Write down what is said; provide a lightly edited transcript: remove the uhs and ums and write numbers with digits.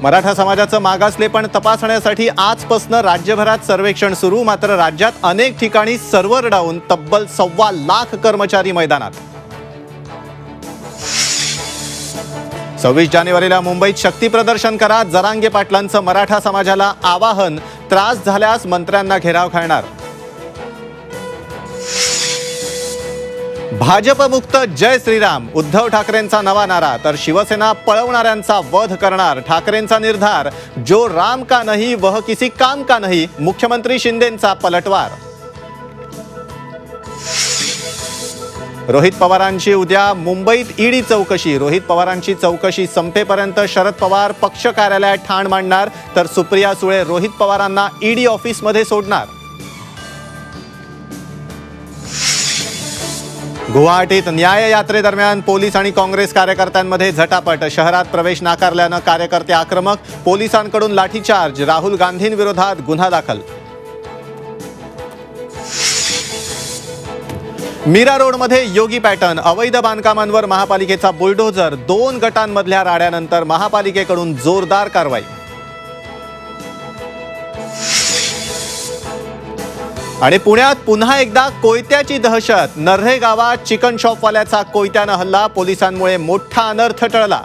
मराठा समाजाचं मागासलेपण तपासण्यासाठी आजपासून राज्यभरात सर्वेक्षण सुरू। मात्र राज्यात अनेक ठिकाणी सर्व्हर डाऊन, तब्बल 1.25 लाख कर्मचारी मैदानात। 26 जानेवारीला मुंबईत शक्ती प्रदर्शन करा, जरांगे पाटलांचं मराठा समाजाला आवाहन। त्रास झाल्यास मंत्र्यांना घेराव घालणार। भाजपमुक्त जय श्रीराम, उद्धव ठाकरेंचा नवा नारा। तर शिवसेना पळवणाऱ्यांचा वध करणार। ठाकरेंचा निर्धार, जो राम का नहीं वह किसी काम का नहीं। मुख्यमंत्री शिंदेंचा पलटवार। रोहित पवारांची उद्या मुंबईत ईडी चौकशी। रोहित पवारांची चौकशी संपेपर्यंत शरद पवार पक्ष कार्यालयात ठाण मांडणार। तर सुप्रिया सुळे रोहित पवारांना ईडी ऑफिसमध्ये सोडणार। गुवाहाटीत न्याय यात्रेदरम्यान पोलीस आणि काँग्रेस कार्यकर्त्यांमध्ये झटापट। शहरात प्रवेश नाकारल्यानं कार्यकर्ते आक्रमक। पोलिसांकडून लाठीचार्ज। राहुल गांधींविरोधात गुन्हा दाखल। मीरा रोडमध्ये योगी पॅटर्न। अवैध बांधकामांवर महापालिकेचा बुलडोझर। 2 गटांमधल्या राड्यानंतर महापालिकेकडून जोरदार कारवाई। आणि पुण्यात पुन्हा एकदा कोयत्याची दहशत। नर्हे गावात चिकन शॉपवाल्याचा कोयत्यानं हल्ला। पोलिसांमुळे मोठा अनर्थ टळला।